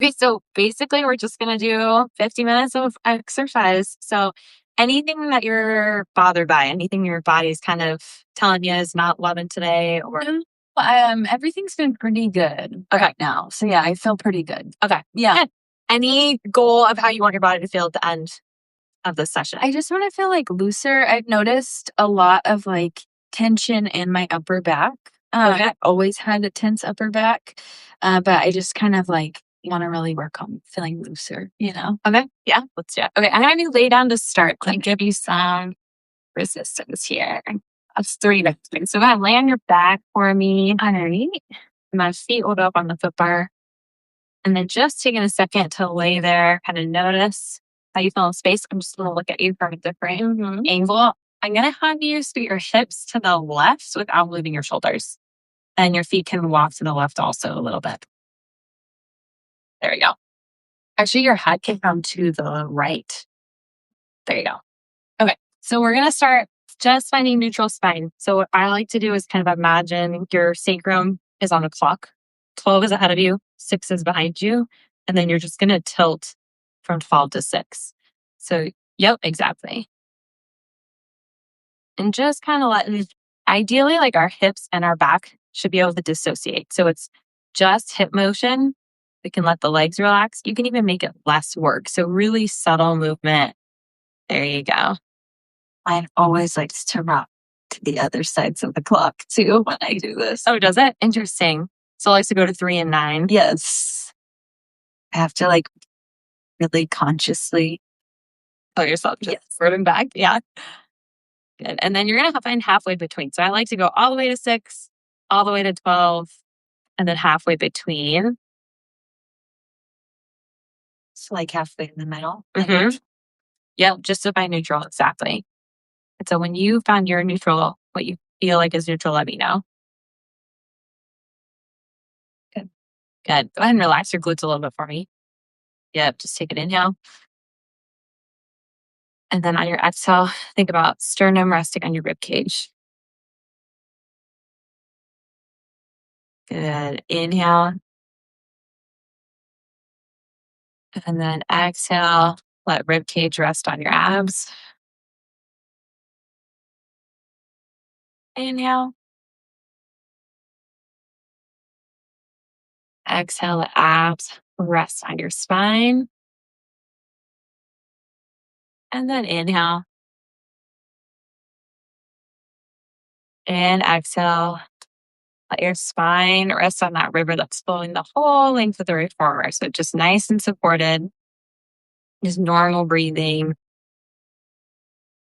Okay, so basically we're just going to do 50 minutes of exercise. So anything that you're bothered by, anything your body's kind of telling you is not loving today or Everything's been pretty good Okay. right now. So yeah, I feel pretty good. okay. Yeah. And any goal of how you want your body to feel at the end of this session? I just want to feel like looser. I've noticed a lot of like tension in my upper back. Okay. I've always had a tense upper back, but I just kind of like want to really work on feeling looser, you know? Okay. Yeah, let's do it. Okay, I'm going to lay down to start. Let me give you some resistance here. That's 3 next thing. So go ahead, lay on your back for me. All right. My feet will go up on the foot bar. And then just taking a second to lay there, kind of notice how you feel in space. I'm just going to look at you from a different angle. I'm going to have you scoot your hips to the left without moving your shoulders. And your feet can walk to the left also a little bit. There we go. Actually, your head can come to the right. There you go. Okay, so we're going to start just finding neutral spine. So what I like to do is kind of imagine your sacrum is on a clock. 12 is ahead of you, 6 is behind you, and then you're just going to tilt from 12 to 6. So, yep, exactly. And just kind of letting, ideally, like our hips and our back should be able to dissociate. So it's just hip motion. We can let the legs relax. You can even make it less work. So really subtle movement. There you go. Mine always likes to rock to the other sides of the clock too when I do this. Oh, does it? Interesting. So it likes to go to 3 and 9. Yes. I have to like really consciously Tell yourself just running back. Yeah. Good. And then you're going to find halfway between. So I like to go all the way to 6, all the way to 12, and then halfway between. So like halfway in the middle. Mm-hmm. Yep. Just to find neutral. Exactly. And so when you found your neutral, what you feel like is neutral, let me know. Good. Good. Go ahead and relax your glutes a little bit for me. Yep. Just take an inhale. And then on your exhale, think about sternum resting on your rib cage. Good. Inhale. And then exhale. Let rib cage rest on your abs. Inhale. Exhale, the abs rest on your spine. And then inhale. And exhale. Let your spine rest on that river that's flowing the whole length of the reformer. So just nice and supported. Just normal breathing.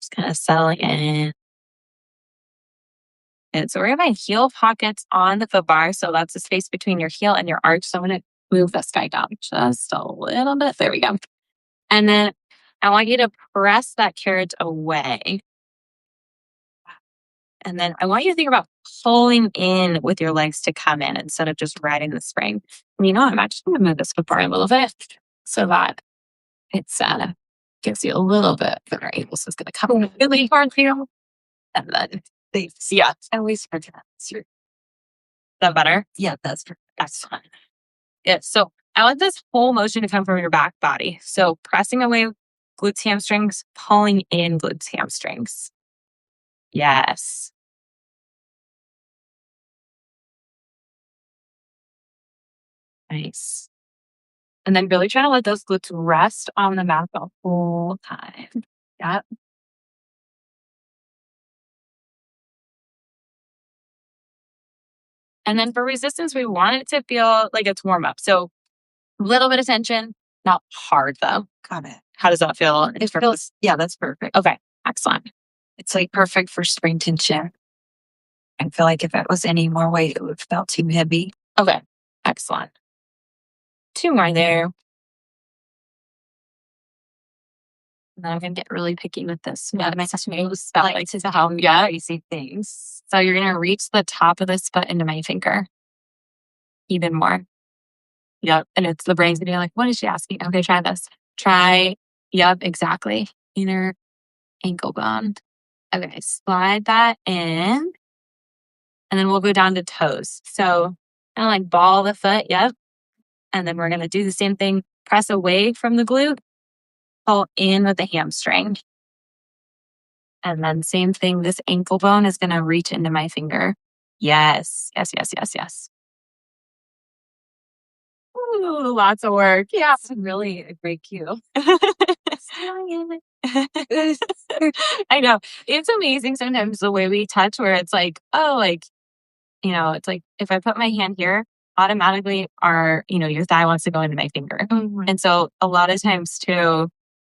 Just kind of settling in. And so we're going to find heel pockets on the foot bar. So that's the space between your heel and your arch. So I'm going to move this guy down just a little bit. There we go. And then I want you to press that carriage away. And then I want you to think about pulling in with your legs to come in instead of just riding the spring. And you know, I'm actually going to move this foot bar a little bit so that it's gives you a little bit better angle. So it's going to come really hard for you. And then, yeah, I always forget that. Is that better? Yeah, that's perfect. Excellent. Yeah, so I want this whole motion to come from your back body. So pressing away glutes, hamstrings, pulling in glutes, hamstrings. Yes. Nice. And then really try to let those glutes rest on the mat the whole time. Yep. And then for resistance, we want it to feel like it's warm up. So a little bit of tension, not hard though. Got it. How does that feel? It feels, yeah, that's perfect. Okay. Excellent. It's like perfect for spring tension. I feel like if it was any more weight, it would have felt too heavy. Okay. Excellent. 2 more there. And then I'm going to get really picky with this. Yeah, my moves that like to help easy things. So you're going to reach the top of this foot into my finger. Even more. Yep. And it's the brain's going to be like, what is she asking? Okay, try this. Try. Yep, exactly. Inner ankle bone. Okay, slide that in. And then we'll go down to toes. So kind of like ball the foot. Yep. And then we're going to do the same thing. Press away from the glute, pull in with the hamstring. And then same thing, this ankle bone is going to reach into my finger. Yes. Ooh, lots of work. Yeah. It's really a great cue. I know. It's amazing sometimes the way we touch where it's like, oh, like, it's like if I put my hand here, automatically your thigh wants to go into my finger. Mhm. And so a lot of times too,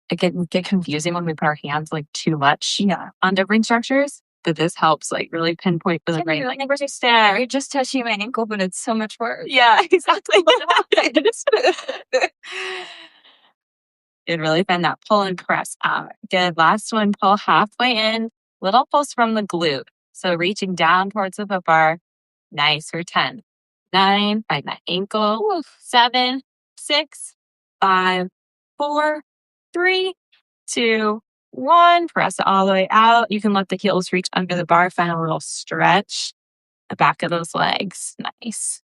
it can get confusing when we put our hands like too much on different structures. But this helps like really pinpoint for the right. Like, we're stare. You're just touching my ankle, but it's so much worse. Yeah, exactly. Good, really find that pull and press out. Good. Last one, pull halfway in, little pulse from the glute. So reaching down towards the foot bar. Nice for 10, 9, find that ankle. 7, 6, 5, 4, 3, 2, 1. Press it all the way out. You can let the heels reach under the bar. Find a little stretch. The back of those legs. Nice.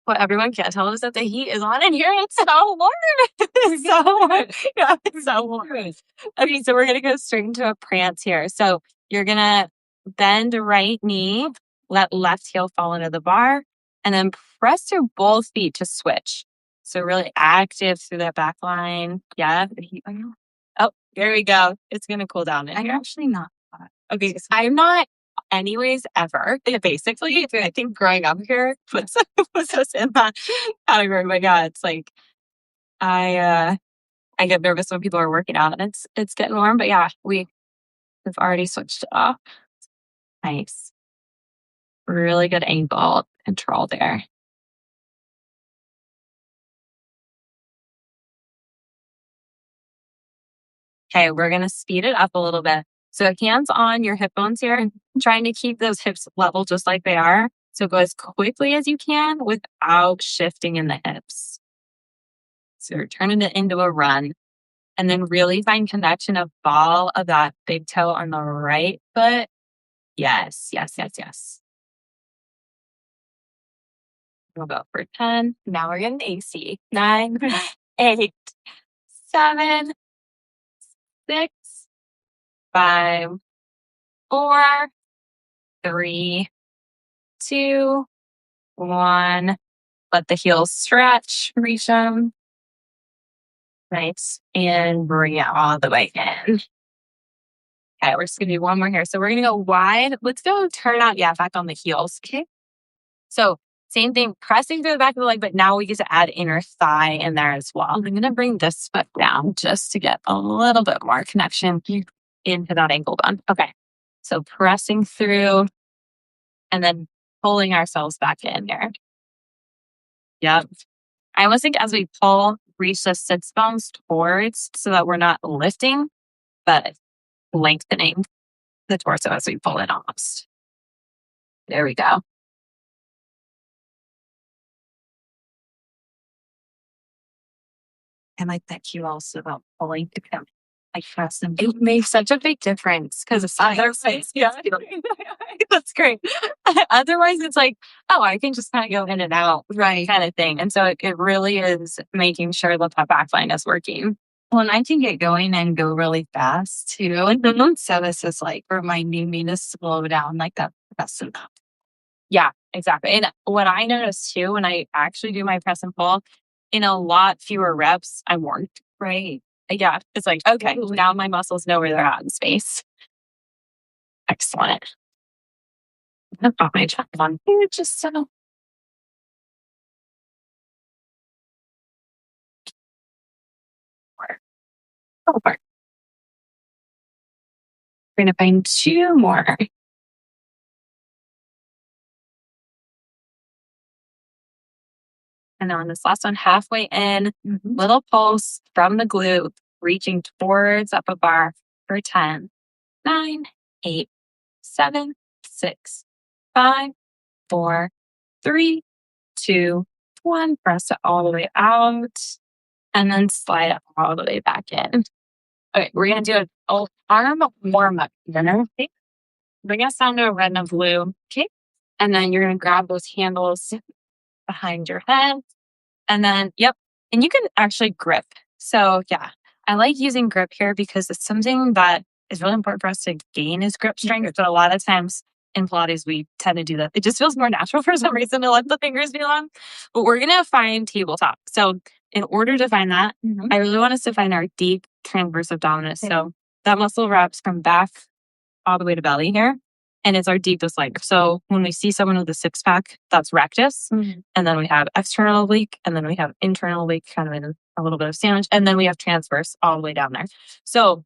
What everyone can't tell is that the heat is on in here. It's so warm. It's so warm. Yeah, it's so warm. Okay, so we're going to go straight into a prance here. So you're going to bend right knee, let left heel fall into the bar, and then press through both feet to switch. So really active through that back line. Yeah. Oh, there we go. It's going to cool down in I'm here. actually not. Okay, I'm not anyways ever. Basically, I think growing up here puts us in that category. But yeah, it's like I get nervous when people are working out and it's getting warm. But yeah, we've already switched it off. Nice. Really good ankle control there. Okay, we're going to speed it up a little bit. So hands on your hip bones here, trying to keep those hips level just like they are. So go as quickly as you can without shifting in the hips. So you're turning it into a run. And then really find connection of ball of that big toe on the right foot. Yes. We'll go for 10. Now we're getting AC. 9, 8, 7, 6, 5, 4, 3, 2, 1. Let the heels stretch, reach them. Nice. And bring it all the way in. Okay, we're just going to do one more here. So we're going to go wide. Let's go turn out, back on the heels. Okay. So same thing, pressing through the back of the leg, but now we get to add inner thigh in there as well. I'm going to bring this foot down just to get a little bit more connection into that ankle bone. Okay. So pressing through and then pulling ourselves back in here. Yep. I almost think as we pull, reach the sits bones towards so that we're not lifting, but lengthening the torso as we pull it almost. There we go. I like that cue also about pulling to come. Like press them. It makes such a big difference because otherwise, that's great. Otherwise, it's like, oh, I can just kind of go in and out, right, kind of thing. And so it really is making sure that that back line is working. Well, and I can get going and go really fast too. Mm-hmm. So this is like reminding me to slow down, like that press and pull. Yeah, exactly. And what I notice too, when I actually do my press and pull, in a lot fewer reps, I'm worn. Right. Yeah, it's like, okay, now my muscles know where they're at in space. Excellent. I've got my check on here just so. Over. We're going to find 2 more. And on this last one, halfway in, little pulse from the glute, reaching towards up a bar for 10, 9, 8, 7, 6, 5, 4, 3, 2, 1. Press it all the way out and then slide it all the way back in. Okay, we're going to do an arm warm up. Okay? Bring us down to a red and a blue. Okay. And then you're going to grab those handles behind your head. And then, and you can actually grip. So yeah, I like using grip here because it's something that is really important for us to gain is grip strength. But a lot of times in Pilates, we tend to do that. It just feels more natural for some reason to let the fingers be long. But we're going to find tabletop. So in order to find that, I really want us to find our deep transverse abdominis. So that muscle wraps from back all the way to belly here. And it's our deepest leg. So when we see someone with a six pack, that's rectus. And then we have external oblique. And then we have internal oblique, kind of in a little bit of sandwich. And then we have transverse all the way down there. So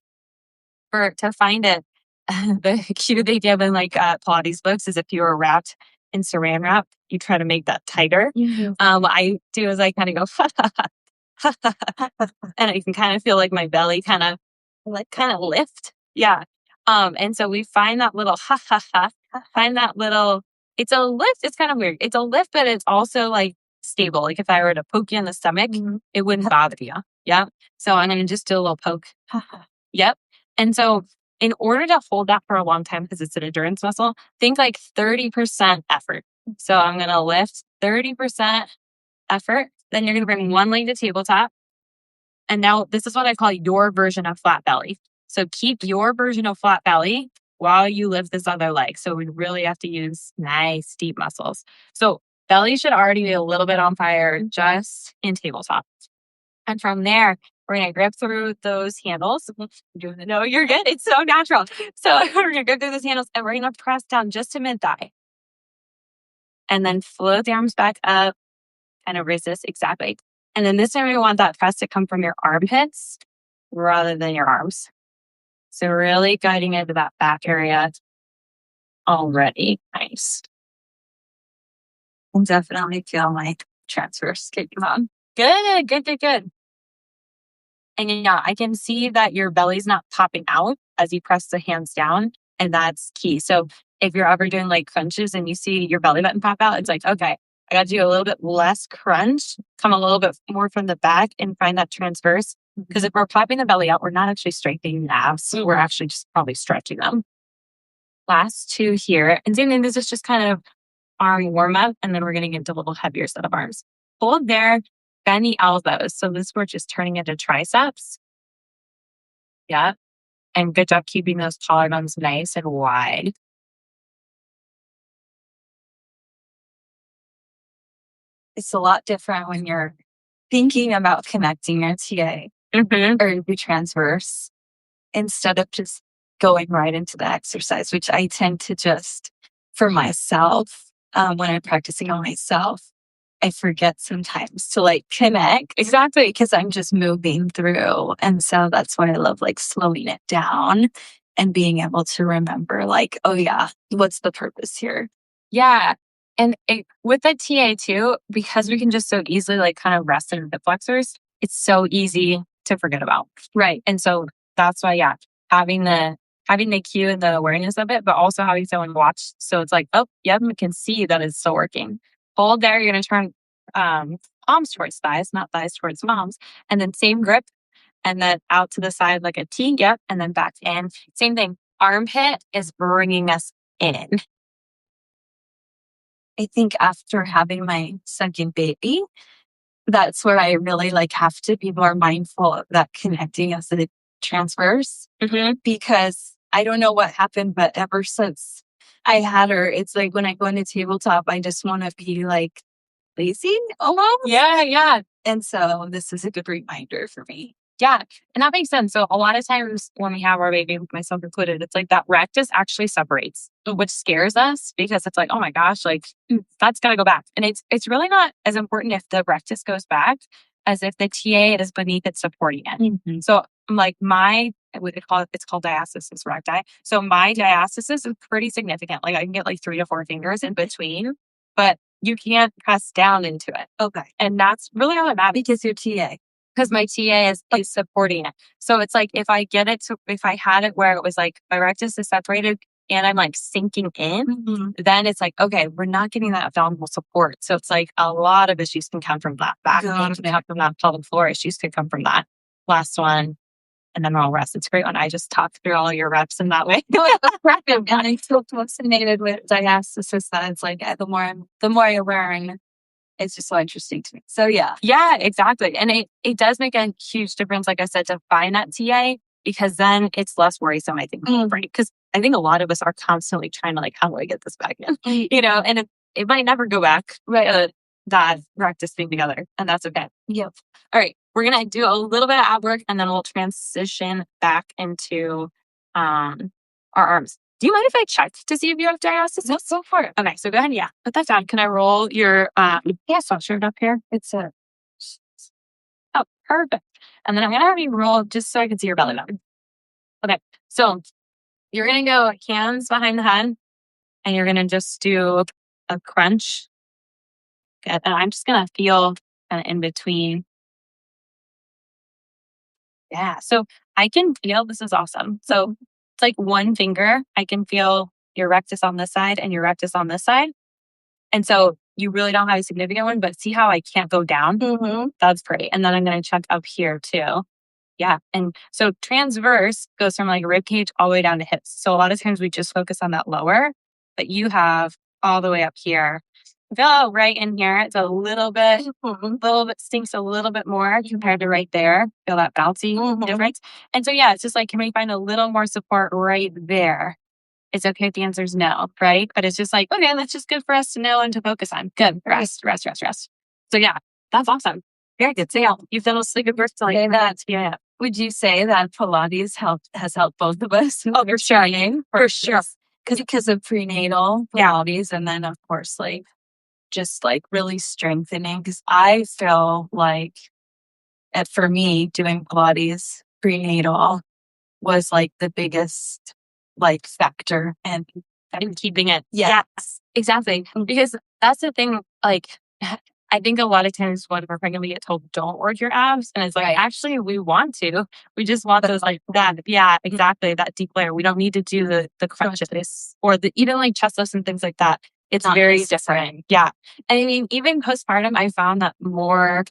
to find it, the cue they give in like Pilates books is if you were wrapped in saran wrap, you try to make that tighter. What I do is I kind of go, and I can kind of feel like my belly kind of lift. Yeah. And so we find that little find that little, it's a lift. It's kind of weird. It's a lift, but it's also like stable. Like if I were to poke you in the stomach, it wouldn't bother you. Yeah. So I'm going to just do a little poke. Yep. And so in order to hold that for a long time, because it's an endurance muscle, think like 30% effort. So I'm going to lift 30% effort. Then you're going to bring one leg to tabletop. And now this is what I call your version of flat belly. So keep your version of flat belly while you lift this other leg. So we really have to use nice deep muscles. So belly should already be a little bit on fire just in tabletop. And from there, we're going to grip through those handles. No, you're good. It's so natural. So we're going to grip through those handles and we're going to press down just to mid-thigh. And then float the arms back up, kind of resist. Exactly. And then this time we want that press to come from your armpits rather than your arms. So really guiding into that back area already. Nice. I'll definitely feel my transverse kicking on. Good. And yeah, I can see that your belly's not popping out as you press the hands down. And that's key. So if you're ever doing like crunches and you see your belly button pop out, it's like, okay, I got to do a little bit less crunch, come a little bit more from the back and find that transverse. Because if we're popping the belly out, we're not actually straightening the abs. We're actually just probably stretching them. Last two here. And then this is just kind of arm warm up. And then we're getting into a little heavier set of arms. Hold there, bend the elbows. So this we're just turning into triceps. Yeah. And good job keeping those collarbones nice and wide. It's a lot different when you're thinking about connecting your TA or your transverse instead of just going right into the exercise, which I tend to just, for myself, when I'm practicing on myself, I forget sometimes to like connect. Exactly. Because I'm just moving through. And so that's why I love like slowing it down and being able to remember like, oh yeah, what's the purpose here? Yeah. And with the TA too, because we can just so easily like kind of rest in our hip flexors, it's so easy to forget about. Right. And so that's why, yeah, having the cue and the awareness of it, but also having someone watch. So it's like, oh, yep, we can see that it's still working. Hold there. You're going to turn palms towards thighs, not thighs towards palms. And then same grip. And then out to the side like a T. Yep. And then back in. Same thing. Armpit is bringing us in. I think after having my second baby, that's where I really like have to be more mindful of that connecting as a transverse because I don't know what happened, but ever since I had her, it's like when I go into tabletop, I just want to be like lazy almost. Yeah. And so this is a good reminder for me. Yeah. And that makes sense. So a lot of times when we have our baby, myself included, it's like that rectus actually separates, which scares us because it's like, oh my gosh, like that's got to go back. And it's really not as important if the rectus goes back as if the TA is beneath it supporting it. So like it's called diastasis recti. So my diastasis is pretty significant. Like I can get like 3 to 4 fingers in between, but you can't press down into it. Okay. And that's really all that matters. Because your TA. Because my TA is supporting it. So it's like if I had it where it was like my rectus is separated and I'm like sinking in, then it's like, okay, we're not getting that abdominal support. So it's like a lot of issues can come from that. Back pain can come from that. Pelvic floor issues can come from that. Last one. and then I'll rest. It's great when I just talk through all your reps in that way. And I feel fascinated with diastasis. That it's like the more you're wearing, it's just so interesting to me. So yeah. Yeah, exactly. And it does make a huge difference, like I said, to find that TA, because then it's less worrisome, I think, right? Because I think a lot of us are constantly trying to like, how do I get this back in? And it might never go back. Right. That practice being together, and that's okay. Yep. All right. We're going to do a little bit of ab work, and then we'll transition back into our arms. Do you mind if I check to see if you have diastasis? No, go for it. Okay, so go ahead. Yeah, put that down. Can I roll your sweatshirt up here? It's Oh, perfect. And then I'm going to have you roll just so I can see your belly button. Okay, so you're going to go hands behind the head, and you're going to just do a crunch. Good. And I'm just going to feel kind of in between. Yeah, so I can feel, this is awesome. So it's like one finger. I can feel your rectus on this side and your rectus on this side. And so you really don't have a significant one, but see how I can't go down? Mm-hmm. That's great. And then I'm going to check up here too. Yeah. And so transverse goes from like rib cage all the way down to hips. So a lot of times we just focus on that lower, but you have all the way up here. Feel right in here. It's a little bit stinks a little bit more compared to right there. Feel that bouncy difference. And so, yeah, it's just like, can we find a little more support right there? It's okay if the answer is no, right? But it's just like, okay, that's just good for us to know and to focus on. Good. Rest. So, yeah, that's awesome. Very good. So, yeah, you've done a sleep birth to like that. Yeah. Would you say that Pilates has helped both of us? Oh, for sure. For sure. Because of prenatal Pilates, and then of course, like just like really strengthening. Because I feel like, for me, doing Pilates prenatal was like the biggest like factor and keeping it. Yes, exactly. Because that's the thing. Like, I think a lot of times when we're pregnant, we get told, don't work your abs. And it's like, actually, we want to. We just want those like that. Yeah, exactly. That deep layer. We don't need to do the crunches or even like chest lifts and things like that. It's not very different. Yeah. And I mean, even postpartum, I found that more,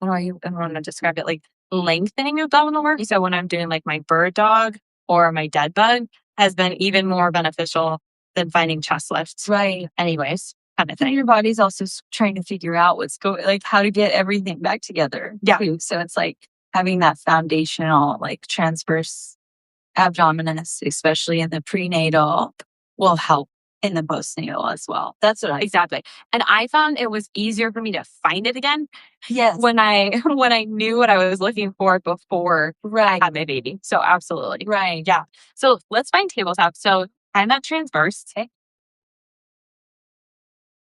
I don't want to describe it, like lengthening abdominal work. So when I'm doing like my bird dog or my dead bug has been even more beneficial than finding chest lifts. Right. Anyways. Kind of thing. Your body's also trying to figure out what's going, like how to get everything back together. Yeah. Too. So it's like having that foundational, like transverse abdominis, especially in the prenatal, will help in the postnatal as well. That's what exactly. And I found it was easier for me to find it again. Yes. When I knew what I was looking for before I had my baby. So absolutely. Right. Yeah. So let's find tabletop. So find that transverse. Okay.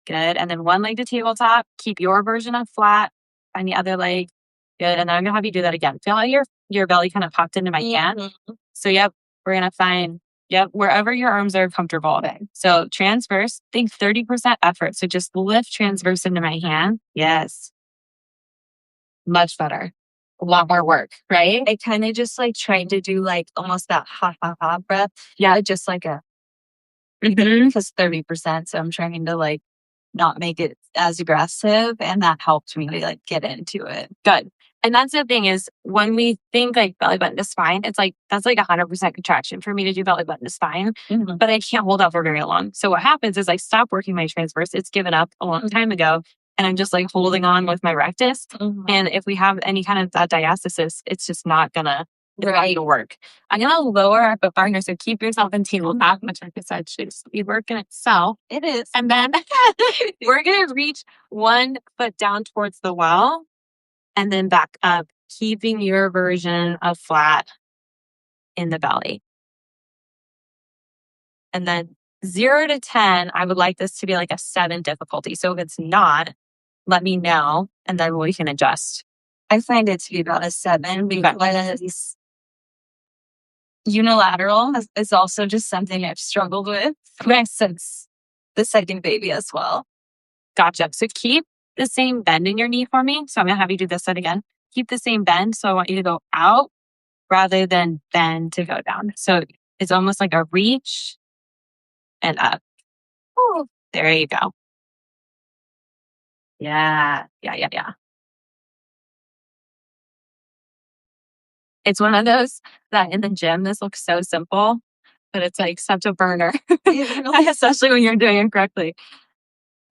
Good. And then one leg to tabletop. Keep your version of flat. Find the other leg. Good. And then I'm going to have you do that again. Feel how your belly kind of popped into my hand. So, yep, we're going to find, wherever your arms are comfortable. Okay. So transverse, think 30% effort. So just lift transverse into my hand. Yes. Much better. A lot more work, right? I kind of just like trying to do like almost that ha ha ha breath. Yeah. Just like because 30%. So I'm trying to like not make it as aggressive, and that helped me to like get into it. Good. And that's the thing is when we think like belly button to spine, it's like that's like 100% contraction for me to do belly button to spine, but I can't hold out for very long. So what happens is I stop working my transverse. It's given up a long time ago, and I'm just like holding on with my rectus. And if we have any kind of diastasis, it's just not gonna work. I'm gonna lower our foot partner, so keep yourself in tabletop, which like I said should be working itself. It is. And then we're gonna reach one foot down towards the wall and then back up, keeping your version of flat in the belly. And then 0 to 10, I would like this to be like a 7 difficulty. So if it's not, let me know, and then we can adjust. I find it to be about a 7 because unilateral is also just something I've struggled with since the second baby as well. Gotcha. So keep the same bend in your knee for me. So I'm going to have you do this side again. Keep the same bend. So I want you to go out rather than bend to go down. So it's almost like a reach and up. Ooh, there you go. Yeah. It's one of those that in the gym, this looks so simple, but it's like such a burner, especially when you're doing it correctly.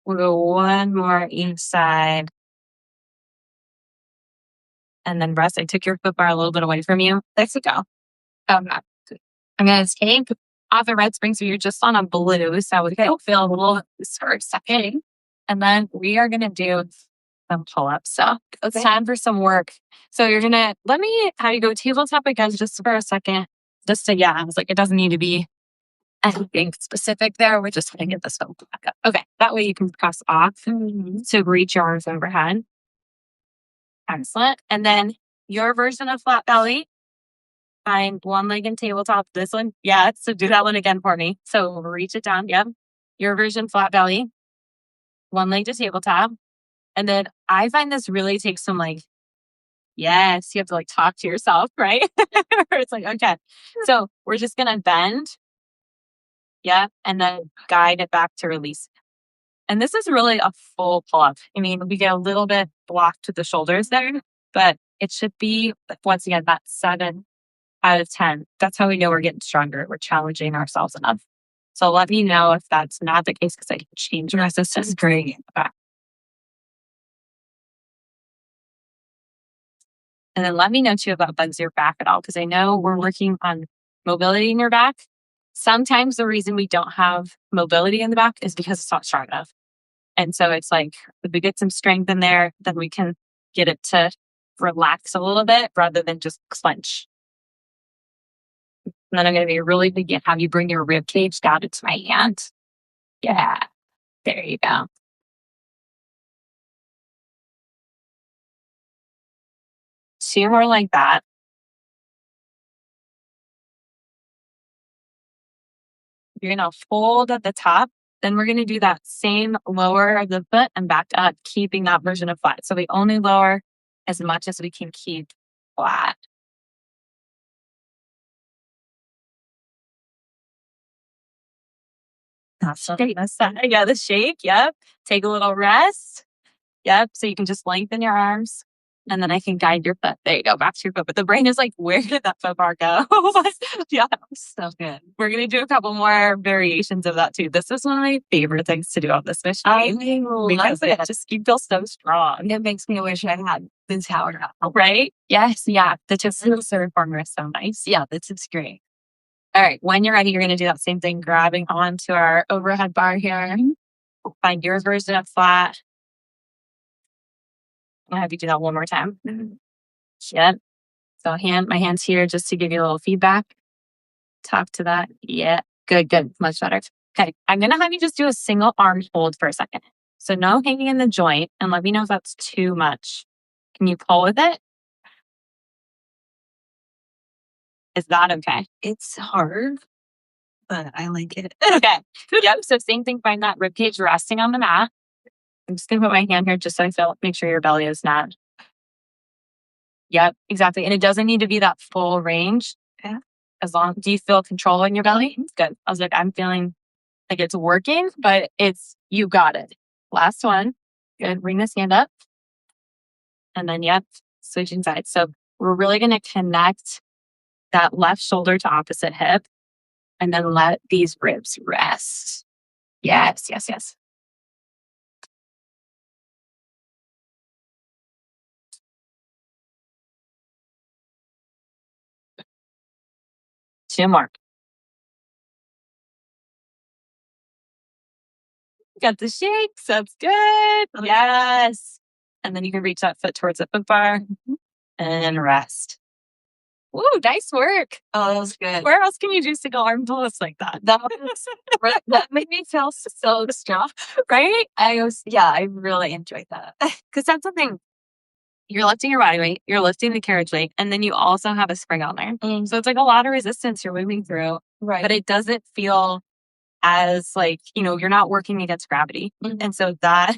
We'll go one more each side. And then rest. I took your foot bar a little bit away from you. Let's go. I'm going to take off the red spring so you're just on a blue. So we can feel a little for a second. And then we are going to do some pull-ups. So it's time for some work. So you're going to, let me have you go tabletop again just for a second. Just to, I was like, it doesn't need to be anything specific there. We're just going to get this foot back up. Okay. That way you can press off to reach your arms overhead. Excellent. And then your version of flat belly. Find one leg in tabletop. This one. Yeah. So do that one again for me. So reach it down. Yep. Your version flat belly. One leg to tabletop. And then I find this really takes some yes, you have to talk to yourself, right? It's like, okay. So we're just going to bend. Yeah. And then guide it back to release. And this is really a full pull-up. I mean, we get a little bit blocked with the shoulders there, but it should be, once again, that 7 out of 10. That's how we know we're getting stronger. We're challenging ourselves enough. So let me know if that's not the case because I can change resistance. Great. Okay. And then let me know too about bugs your back at all because I know we're working on mobility in your back. Sometimes the reason we don't have mobility in the back is because it's not strong enough. And so it's like, if we get some strength in there, then we can get it to relax a little bit rather than just clench. And then I'm going to be really big and have you bring your rib cage down into my hand. Yeah. There you go. Two more like that. You're going to fold at the top. Then we're going to do that same lower of the foot and back up, keeping that version of flat. So we only lower as much as we can keep flat. Yeah, the shake. Yep. Take a little rest. Yep. So you can just lengthen your arms and then I can guide your foot. There you go. Back to your foot. But the brain is like, where did that foot bar go? Yeah. So good. We're going to do a couple more variations of that too. This is one of my favorite things to do on this machine. Because it just, you feel so strong. It makes me wish I had this power now. Right? Yes. Yeah. The tips of the reformer is so nice. Yeah. This is great. All right. When you're ready, you're going to do that same thing, grabbing onto our overhead bar here. Find your version of flat. I'll have you do that one more time. Yep. So my hand's here just to give you a little feedback. Talk to that. Yeah. Good. Much better. Okay. I'm going to have you just do a single arm hold for a second. So no hanging in the joint and let me know if that's too much. Can you pull with it? Is that okay? It's hard, but I like it. Okay. Yep. So same thing, find that ribcage resting on the mat. I'm just going to put my hand here just so I make sure your belly is not. Yep, exactly. And it doesn't need to be that full range. Yeah. Do you feel control in your belly? Good. I was like, I'm feeling like it's working, but you got it. Last one. Good. Bring this hand up. And then, switching sides. So we're really going to connect that left shoulder to opposite hip and then let these ribs rest. Yes. 2 more. Got the shakes. That's good. Yes. And then you can reach that foot towards the foot bar and rest. Woo, nice work. Oh, that was good. Where else can you do single arm pulls like that? That made me feel so strong, right? I really enjoyed that. Because that's something, you're lifting your body weight, you're lifting the carriage weight, and then you also have a spring on there. So it's like a lot of resistance you're moving through, right? But it doesn't feel as you're not working against gravity. And so that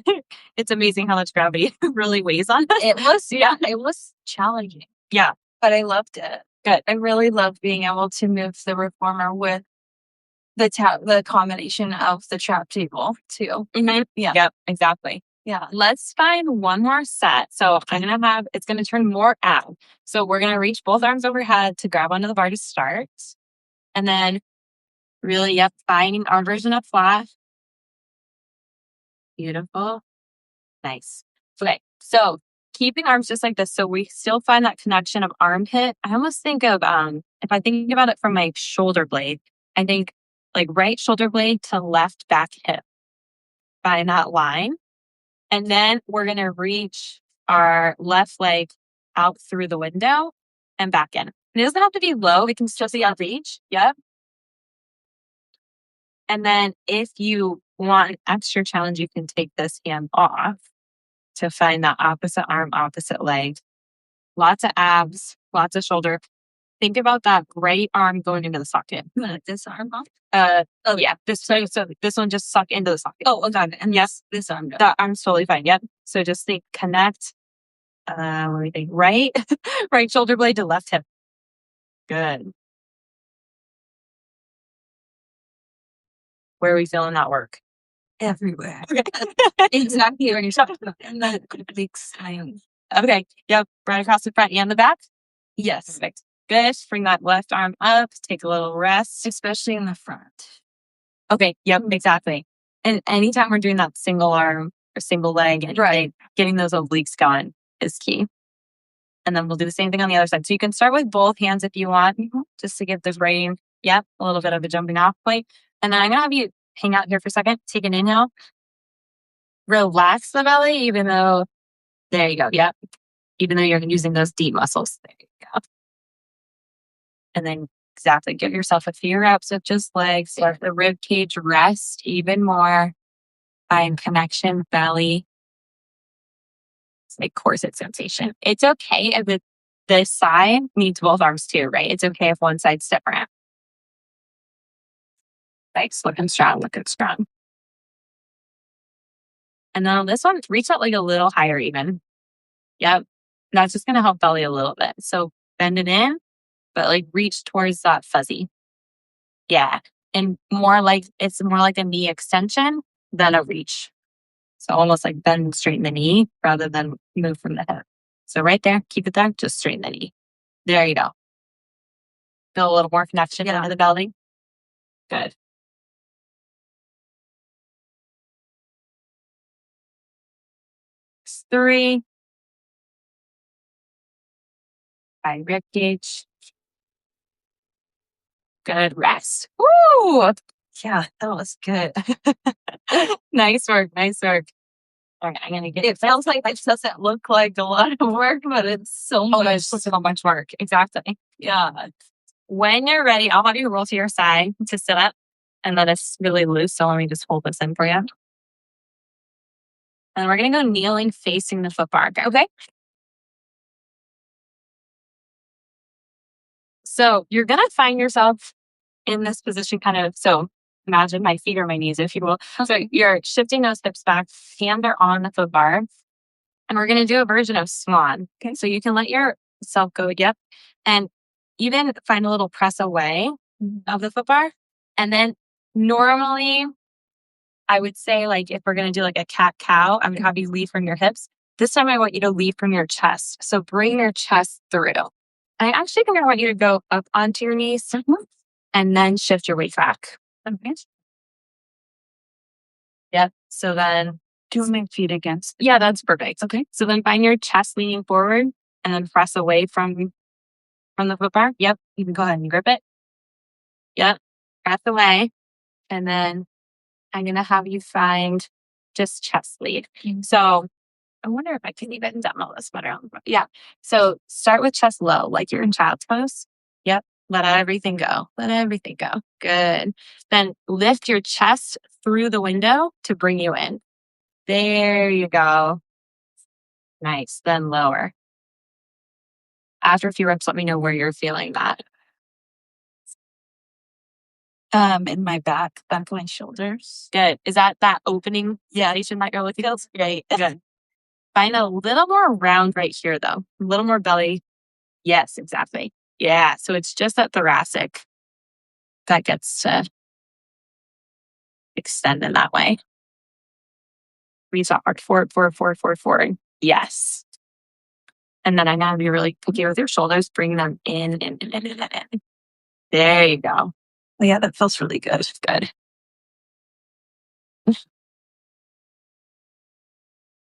it's amazing how much gravity really weighs on us. It was challenging. Yeah. But I loved it. Good. I really loved being able to move the reformer with the combination of the trap table too. Mm-hmm. Yeah. Yep, exactly. Yeah. Let's find one more set. So it's going to turn more ab. So we're going to reach both arms overhead to grab onto the bar to start. And then really, finding our version of flat. Beautiful. Nice. Okay. So keeping arms just like this. So we still find that connection of armpit. I almost think of, if I think about it from my shoulder blade, I think like right shoulder blade to left back hip. Find that line. And then we're going to reach our left leg out through the window and back in. It doesn't have to be low. It can still be out reach. Yep. And then if you want an extra challenge, you can take this hand off to find that opposite arm, opposite leg. Lots of abs, lots of shoulder. Think about that right arm going into the socket. This arm off? Yeah. So this one just suck into the socket. Oh, okay. And yes, this arm. That arm's totally fine. Yep. So just think connect. What do you think? Right, right shoulder blade to left hip. Good. Where are we feeling that work? Everywhere. Okay. Exactly where you're talking about. And that makes sense. Okay. Yep. Right across the front and the back. Yes. Perfect. Good. Bring that left arm up. Take a little rest. Especially in the front. Okay. Yep. Exactly. And anytime we're doing that single arm or single leg, Right. Getting those obliques going is key. And then we'll do the same thing on the other side. So you can start with both hands if you want, just to give the brain, a little bit of a jumping off point. And then I'm going to have you hang out here for a second. Take an inhale. Relax the belly, even though, there you go. Yep. Even though you're using those deep muscles. There you go. And then exactly, give yourself a few reps of just legs. Let the rib cage rest even more. Find connection, belly. It's like corset sensation. It's okay if this side needs both arms too, right? It's okay if one side's different. Nice, looking strong. And then on this one, reach out like a little higher even. Yep. That's just going to help belly a little bit. So bend it in, but like reach towards that fuzzy. Yeah. And it's more like a knee extension than a reach. So almost like bend and straighten the knee rather than move from the hip. So right there, keep it there, just straighten the knee. There you go. Feel a little more connection into the belly. Good. Three. Find rib cage. Good rest. Woo! Yeah, that was good. Nice work. All right, I'm gonna get it. Sounds like it doesn't look like a lot of work, but it's so much. It's so much work. Exactly. Yeah. When you're ready, I'll have you roll to your side to sit up, and then it's really loose. So let me just hold this in for you. And we're gonna go kneeling, facing the foot bar. Okay. So you're gonna find yourself in this position, kind of. So imagine my feet or my knees, if you will. So you're shifting those hips back, hands are on the foot bar. And we're going to do a version of swan. Okay. So you can let yourself go. Yep. And even find a little press away of the foot bar. And then normally I would say, like, if we're going to do like a cat cow, I would have you lead from your hips. This time I want you to lead from your chest. So bring your chest through. I actually think I want you to go up onto your knees and then shift your weight back. Okay. Yep. So then do my feet against. Yeah, that's perfect. Okay. So then find your chest leaning forward and then press away from the foot bar. Yep. You can go ahead and grip it. Yep. Press away. And then I'm going to have you find just chest lead. So I wonder if I can even demo this better. Yeah. So start with chest low, like you're in child's pose. Yep. Let everything go. Good. Then lift your chest through the window to bring you in. There you go. Nice. Then lower. After a few reps, let me know where you're feeling that. In my back of my shoulders. Good. Is that opening sensation that you're looking at? Great. Good. Find a little more round right here, though. A little more belly. Yes, exactly. Yeah. So it's just that thoracic that gets to extend in that way. Reset mark forward, forward, forward, forward, forward. Yes. And then I now be really picky with your shoulders, bring them in. There you go. Yeah, that feels really good. Good.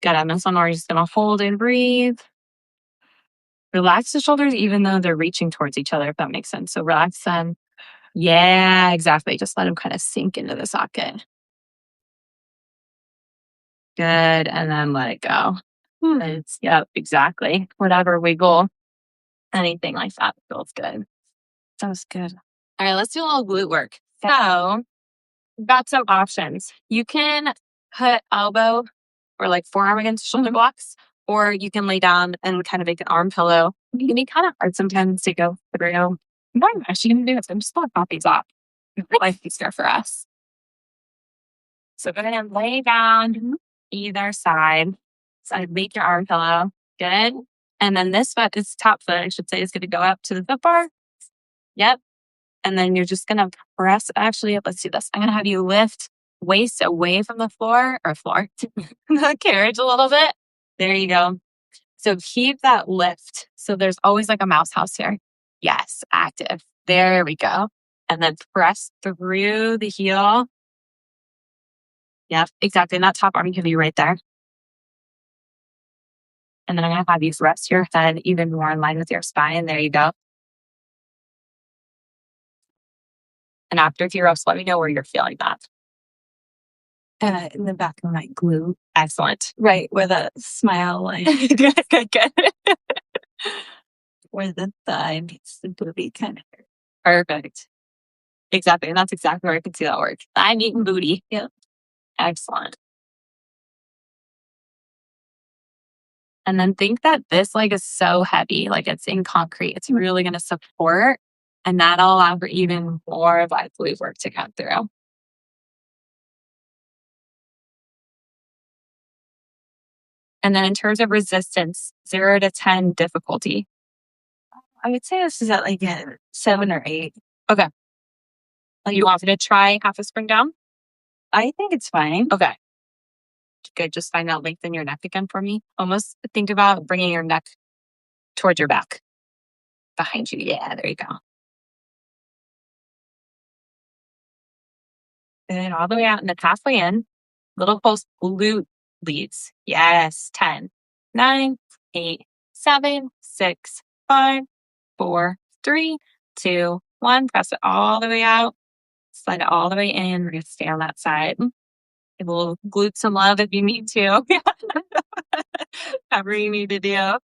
Good. On this one, we're just going to hold and breathe. Relax the shoulders, even though they're reaching towards each other, if that makes sense. So relax them. Yeah, exactly. Just let them kind of sink into the socket. Good. And then let it go. Yep, exactly. Whatever wiggle, anything like that feels good. That was good. All right, let's do a little glute work. So we've got some options. You can put elbow or like forearm against shoulder blocks, or you can lay down and kind of make an arm pillow. It can be kind of hard sometimes to go through. What I'm actually going to do is I'm just going to pop these off. Life easier for us. So go ahead and lay down either side. So I make your arm pillow. Good. And then this foot, this top foot, I should say, is going to go up to the foot bar. Yep. And then you're just going to press, actually, let's do this. I'm going to have you lift waist away from the floor, the carriage a little bit. There you go. So keep that lift. So there's always like a mouse house here. Yes, active. There we go. And then press through the heel. Yep, exactly. And that top arm can be right there. And then I'm going to have you rest your head even more in line with your spine. There you go. And after a few reps, let me know where you're feeling that. In the back of my glute. Excellent. Right, where the smile line. Good. Where the thigh meets the booty kind of. Perfect. Exactly. And that's exactly where I can see that work. Thigh meeting booty. Yep. Excellent. And then think that this leg is so heavy, like it's in concrete. It's really going to support, and that'll allow for even more of that glute work to come through. And then in terms of resistance, 0 to 10 difficulty. I would say this is at like a 7 or 8. Okay. You want me to try half a spring down? I think it's fine. Okay. Good. Just find that length in your neck again for me. Almost think about bringing your neck towards your back. Behind you. Yeah, there you go. And all the way out and then halfway in. Little pulse glute leads. Yes. 10, 9, 8, 7, 6, 5, 4, 3, 2, 1. Press it all the way out. Slide it all the way in. We're going to stay on that side. It will glute some love if you need to. Whatever you need to do.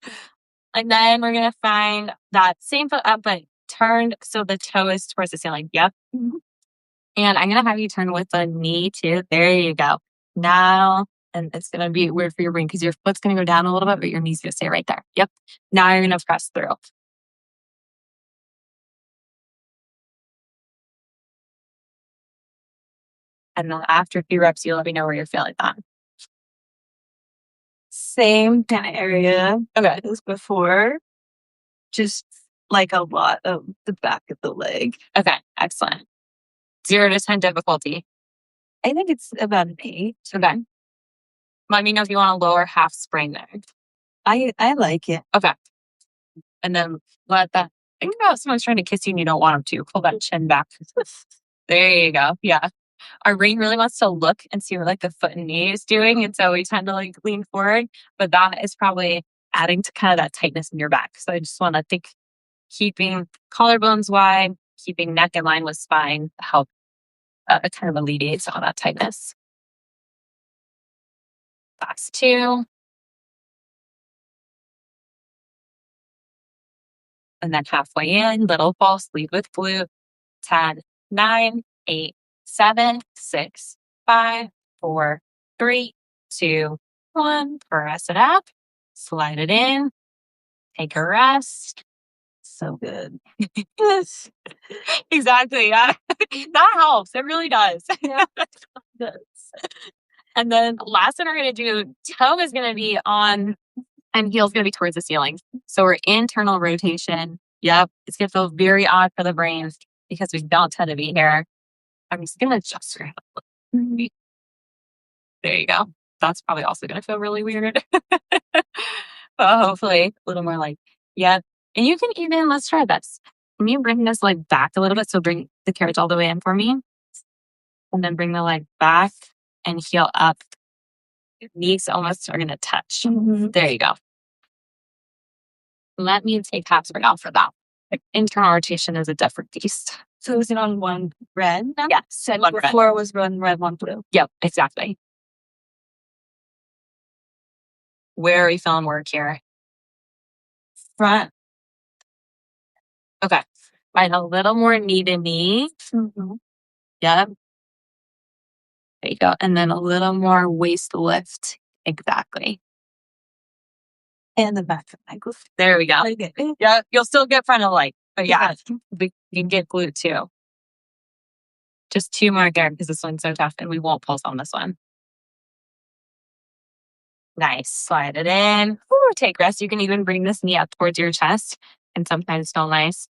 And then we're going to find that same foot up, but turned so the toe is towards the ceiling. Yep. And I'm going to have you turn with the knee too. There you go. Now, and it's going to be weird for your brain because your foot's going to go down a little bit, but your knee's going to stay right there. Yep. Now you're going to press through. And then after a few reps, you let me know where you're feeling that. Same kind of area as before. Just like a lot of the back of the leg. Okay, excellent. 0 to 10 difficulty. I think it's about an 8. Okay. Let me know if you want a lower half spring there. I like it. Okay. And then let that, think about someone's trying to kiss you and you don't want them to. Pull that chin back. There you go. Yeah. Our brain really wants to look and see what like the foot and knee is doing. And so we tend to like lean forward, but that is probably adding to kind of that tightness in your back. So I just want to think keeping collarbones wide, keeping neck in line with spine to help kind of alleviate some of that tightness. Last 2. And then halfway in, little pulse, lead with glute. 10, 9, 8, 7, 6, 5, 4, 3, 2, 1. Press it up. Slide it in. Take a rest. So good. Yes. Exactly. Yeah. That helps. It really does. Yeah. And then last one we're going to do, toe is going to be on and heel's going to be towards the ceiling. So we're internal rotation. Yep. It's going to feel very odd for the brain because we don't tend to be here. I'm just going to adjust your head. There you go. That's probably also going to feel really weird. But hopefully a little more like, yeah. And you can even, let's try this. Can you bring this leg back a little bit? So bring the carriage all the way in for me. And then bring the leg back and heel up. Knees almost are going to touch. Mm-hmm. There you go. Let me take half spring off for that. Internal rotation is a different beast. So is it on one red now? Yes. And before it was one red, one blue. Yep, exactly. Where are we feeling work here? Front. Okay. Find a little more knee to knee. Mm-hmm. Yep. There you go. And then a little more waist lift. Exactly. And the back of my glute. There we go. Okay. Yeah, you'll still get frontal leg. But yeah, you can get glute too. Just 2 more there because this one's so tough and we won't pulse on this one. Nice. Slide it in. Ooh, take rest. You can even bring this knee up towards your chest and sometimes feel nice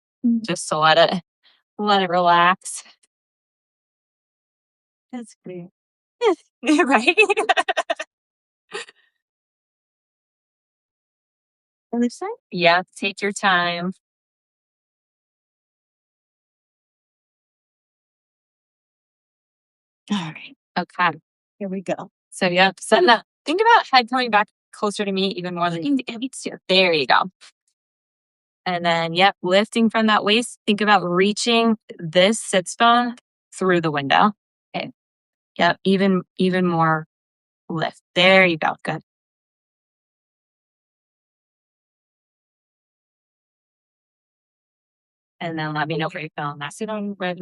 just to let it relax. That's great. Right? Other side? Yeah, take your time. All right. Okay. Here we go. So yeah, think about head coming back closer to me even more than it needs to. There you go. And then, yep, lifting from that waist. Think about reaching this sits bone through the window. Okay. Yep, even more lift. There you go. Good. And then let me know where you feel. And that's it on red.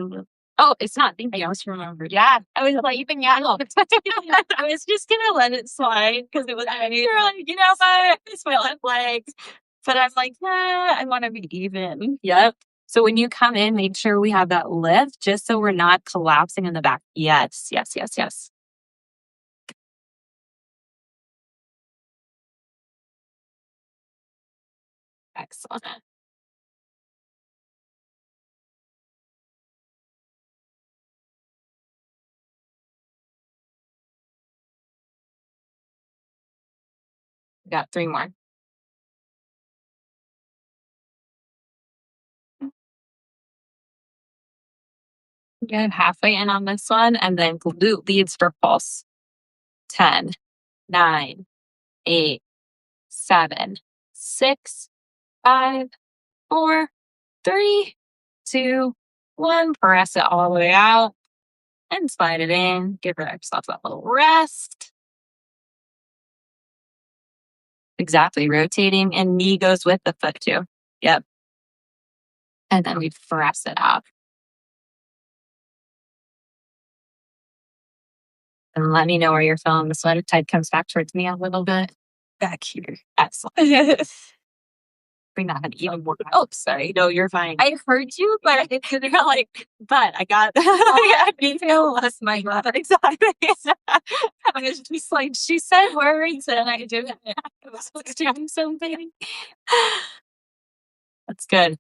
Oh, it's not. Thank you. I was remembered. Yeah, I was like, even yeah. I was just gonna let it slide because it was. You're like, you know what? It's my left leg, but I'm like, nah, I want to be even. Yep. So when you come in, make sure we have that lift, just so we're not collapsing in the back. Yes, yes, yes, yes. Excellent. Got 3 more. Good. Halfway in on this one, and then glute leads for pulse. 10, 9, 8, 7, 6, 5, 4, 3, 2, 1. Press it all the way out and slide it in. Give yourself that little rest. Exactly. Rotating, and knee goes with the foot too. Yep. And then we press it up. And let me know where you're feeling the sweater type comes back towards me a little bit. Back here. Excellent. Bring that even more. Oh, sorry. No, you're fine. I heard you, but You're like, but I got I feel less my left. exactly. I was just like, she said words and I did it. I was doing something. That's good.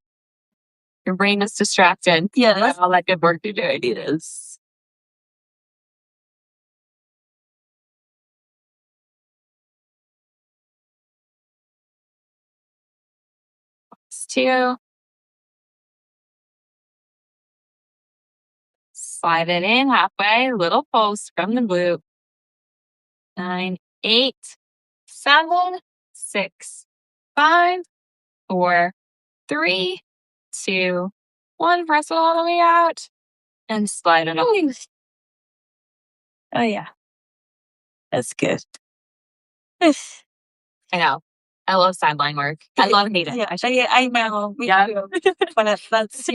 Your brain is distracted. Yeah. All that good work you're doing. It is. It's 2. Slide it in halfway. Little pulse from the glute. 9, 8, 7, 6, 5, 4, 3, 2, 1. Press it all the way out and slide it up. Oh yeah. That's good. I know. I love sideline work. I love hate it. Yeah, I know. Yeah. But that's,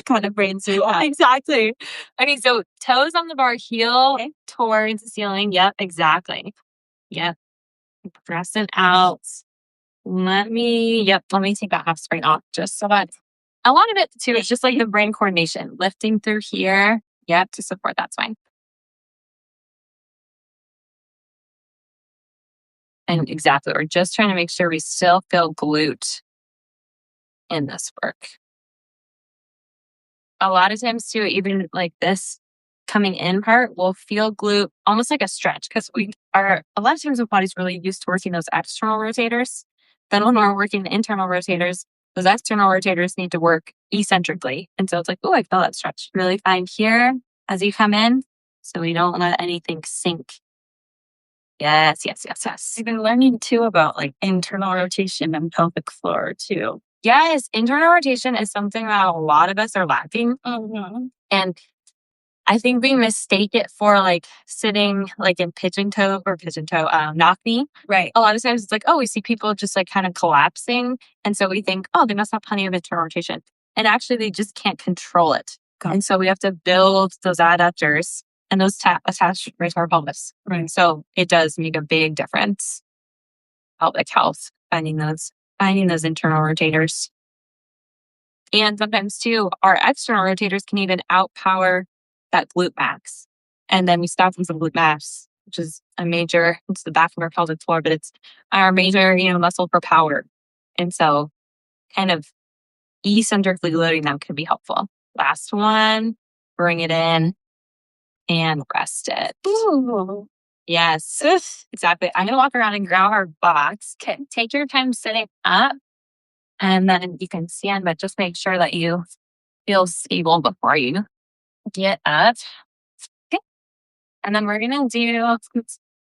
kind of brains you out. Exactly. Okay, so toes on the bar, heel towards the ceiling. Yep, exactly. Yep. Press it out. Let me take that half spring off just so that a lot of it too is just like the brain coordination, lifting through here. Yep, to support that spine. And exactly, we're just trying to make sure we still feel glute in this work. A lot of times too, even like this, coming in part, we'll feel glute almost like a stretch because we are a lot of times the body's really used to working those external rotators. Then when we're working the internal rotators, those external rotators need to work eccentrically. And so it's like, oh, I feel that stretch. Really find here as you come in so we don't let anything sink. Yes. I've been learning too about like internal rotation and pelvic floor too. Yes, internal rotation is something that a lot of us are lacking. Mm-hmm. And I think we mistake it for like sitting like in pigeon toe, knock knee. Right. A lot of times it's like, oh, we see people just like kind of collapsing. And so we think, oh, they must have plenty of internal rotation. And actually they just can't control it. And so we have to build those adductors and those attached right to our pelvis. Right. So it does make a big difference. Pelvic health, finding those internal rotators. And sometimes too, our external rotators can even outpower that glute max. And then we stop with some glute max, which is it's the back of our pelvic floor, but it's our major, muscle for power. And so kind of eccentrically loading them can be helpful. Last one, bring it in and rest it. Ooh. Yes, exactly. I'm going to walk around and grab our box. Okay. Take your time sitting up and then you can stand, but just make sure that you feel stable before you get up. Okay. And then we're going to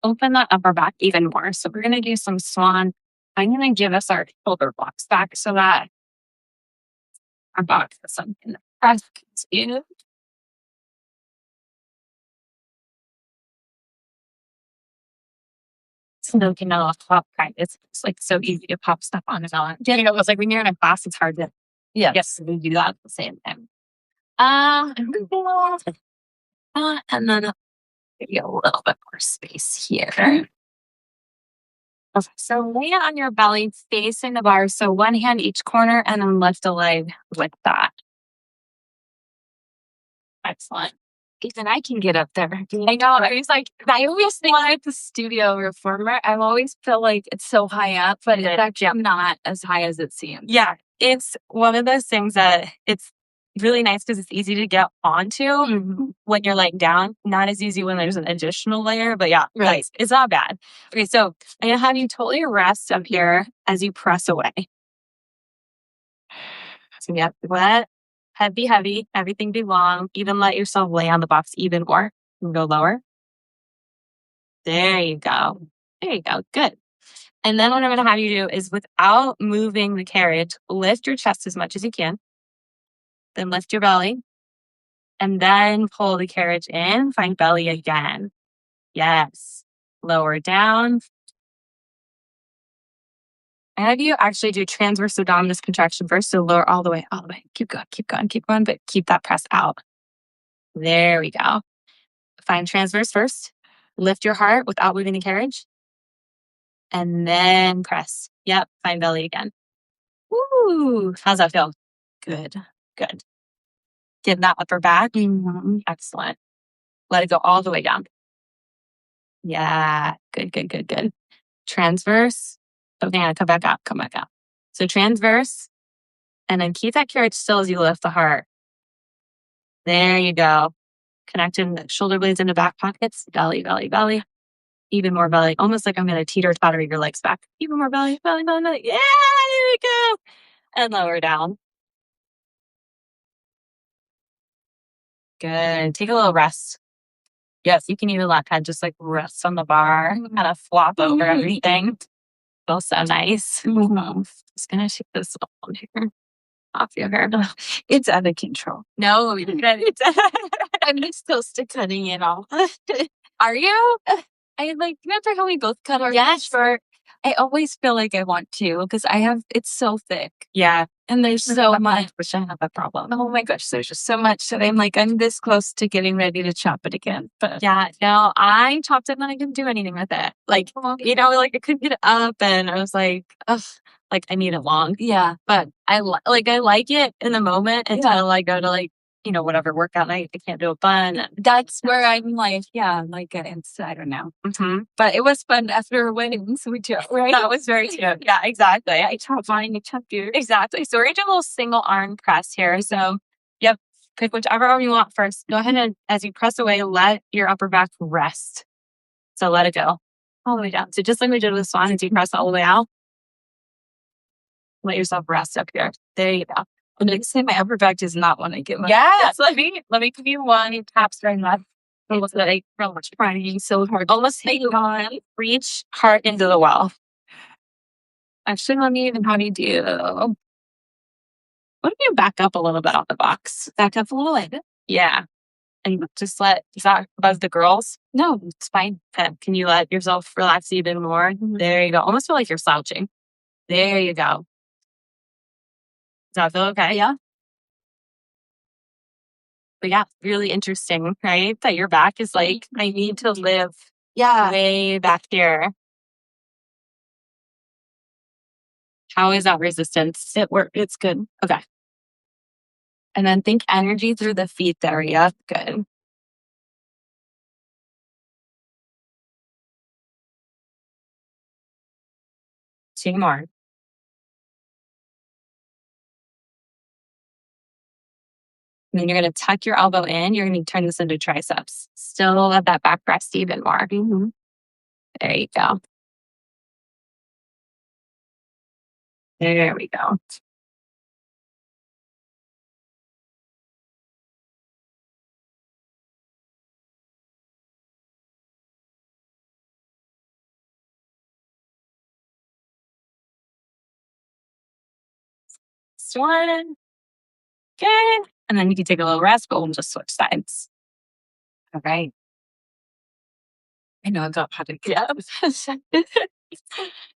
open that upper back even more. So we're going to do some swan. I'm going to give us our shoulder blocks back so that our box has something to press into. So you know, pop it's like so easy to pop stuff on and on. Yeah, it was like when you're in a class, it's hard to get to do that at the same time. And then give you a little bit more space here. Okay, so lay it on your belly facing the bar. So one hand each corner and then lift a leg with that. Excellent. Even I can get up there. I know. I always think at the studio reformer, I always feel like it's so high up, but it's actually not as high as it seems. Yeah. It's one of those things that it's really nice because it's easy to get onto when you're laying down. Not as easy when there's an additional layer, but yeah, right. It's not bad. Okay, so I'm going to have you totally rest up here as you press away. So yeah, wet. Heavy, everything be long. Even let yourself lay on the box even more. You can go lower. There you go. Good. And then what I'm going to have you do is without moving the carriage, lift your chest as much as you can. Then lift your belly. And then pull the carriage in. Find belly again. Yes. Lower down. I have you actually do transverse abdominis contraction first. So lower all the way. Keep going, but keep that press out. There we go. Find transverse first. Lift your heart without moving the carriage. And then press. Yep. Find belly again. Woo. How's that feel? Good. Give that upper back. Excellent. Let it go all the way down. Yeah. Good. Transverse. Okay, come back up. So transverse. And then keep that carriage still as you lift the heart. There you go. Connecting the shoulder blades into back pockets. Belly. Even more belly. Almost like I'm going to teeter-totter your legs back. Even more belly. Yeah, there we go. And lower down. Good. Take a little rest. Yes, you can even let head just like rest on the bar. Kind of flop over everything. Feels so nice. Just going to take this on here. Off your hair. It's out of control. No, I'm just close to cutting it off. Are you? I remember how we both cut our hair short. I always feel like I want to because it's so thick. Yeah. And there's so much. I wish I had that problem. Oh my gosh, there's just so much that I'm this close to getting ready to chop it again. But yeah, no, I chopped it and then I couldn't do anything with it. I couldn't get it up and I was like, ugh. I need it long. Yeah. But I like it in the moment until I go to whatever workout night. I can't do a bun. That's where I'm it's, I don't know. But it was fun after our wedding. So we did, right? That was very cute. Yeah, exactly. I chopped mine, you chopped yours. Exactly. So we're going to do a little single arm press here. So, yep. Pick whichever arm you want first. Go ahead and as you press away, let your upper back rest. So let it go all the way down. So just like we did with Swan, as you press all the way out, let yourself rest up here. There you go. And they say my upper back does not want to get my Yes, let me give you one tap straight left. Almost like trying so hard. almost make on reach hard into the well. Actually, let me even have you do. What if you back up a little bit off the box? Back up a little bit. Yeah. And just is that above the girls? No, it's fine. Okay. Can you let yourself relax even more? There you go. Almost feel like you're slouching. There you go. Does that feel okay? Yeah. But yeah, really interesting, right? That your back is like, I need to live way back here. How is that resistance? It's good. Okay. And then think energy through the feet there. Yeah, good. Two more. And then you're going to tuck your elbow in. You're going to turn this into triceps. Still let that back rest even more. Mm-hmm. There you go. There we go. One. Good. And then you can take a little rest, but we'll just switch sides. All right. I know I've got how to Yeah.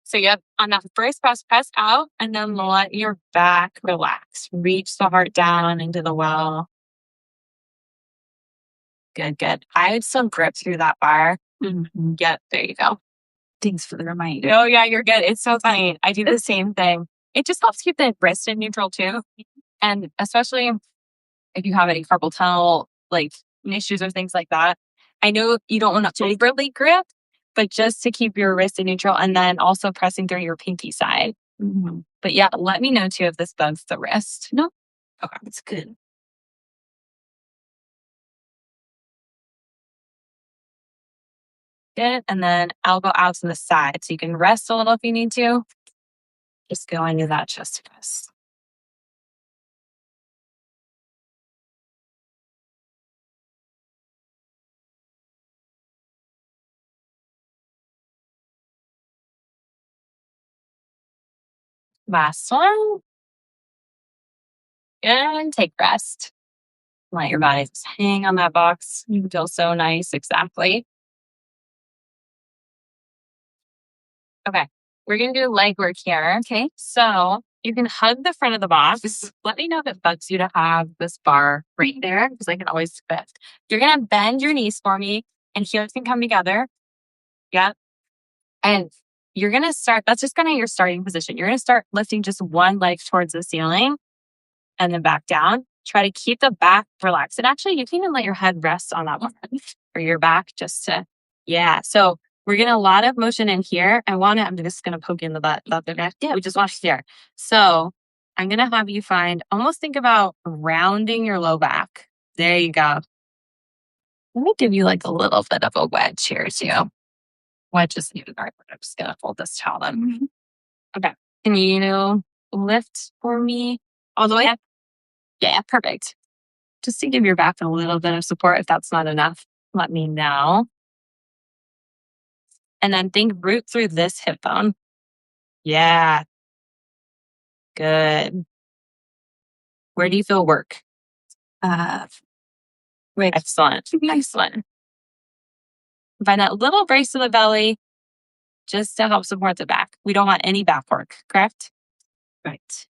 So yep, on that first press out, and then let your back relax. Reach the heart down into the well. Good. I would still grip through that bar. Mm-hmm. Yep, there you go. Thanks for the reminder. Oh yeah, you're good. It's so funny. I do the same thing. It just helps keep the wrist in neutral too. And especially if you have any carpal tunnel like issues or things like that. I know you don't want to overly grip, but just to keep your wrist in neutral and then also pressing through your pinky side. Mm-hmm. But yeah, let me know too if this bugs the wrist. No. Okay. It's good. Good. And then elbow out to the side. So you can rest a little if you need to. Just go into that chest press. Last one. And take rest. Let your body just hang on that box. You feel so nice. Exactly. Okay. We're going to do leg work here. Okay. So you can hug the front of the box. Let me know if it bugs you to have this bar right there because I can always fit. You're going to bend your knees for me and heels can come together. Yep. And you're going to start, that's just kind of your starting position. You're going to start lifting just one leg towards the ceiling and then back down. Try to keep the back relaxed. And actually, you can even let your head rest on that one or your back just to, yeah. So we're getting a lot of motion in here. I'm just going to poke you in the butt. That's okay. Yeah. We just want to here. So I'm going to have you almost think about rounding your low back. There you go. Let me give you like a little bit of a wedge here too. Wedge is even hard. I'm just going to fold this towel in. Okay. Can you lift for me all the way up? Yeah, perfect. Just to give your back a little bit of support. If that's not enough, let me know. And then think root through this hip bone. Yeah. Good. Where do you feel work? Right. Excellent. Excellent. Find that little brace in the belly just to help support the back. We don't want any back work, correct? Right.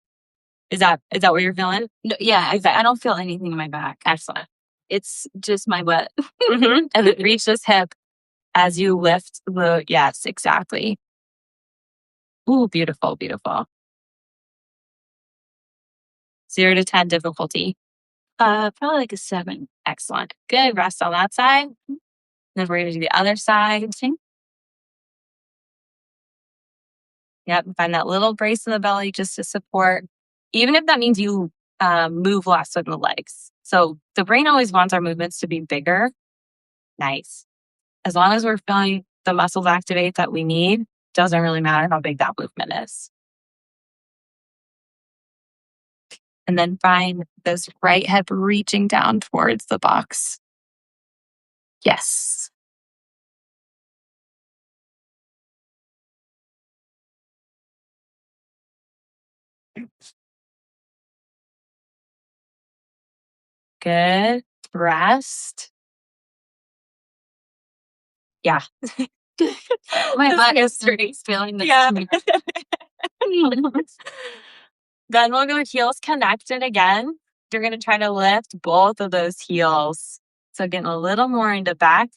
Is that what you're feeling? No, yeah, I don't feel anything in my back. Excellent. It's just my butt. Mm-hmm. And then reach this hip as you lift the, yes, exactly. Ooh, beautiful, beautiful. 0 to 10 difficulty. Probably like a 7. Excellent. Good. Rest on that side. Then we're going to do the other side. Yep. Find that little brace in the belly just to support, even if that means you move less with the legs. So the brain always wants our movements to be bigger. Nice. As long as we're feeling the muscles activate that we need, doesn't really matter how big that movement is. And then find this right hip reaching down towards the box. Yes. Good. Rest. Yeah. My butt is feeling this. Yeah. Then we'll go heels connected again. You're going to try to lift both of those heels. So getting a little more into back,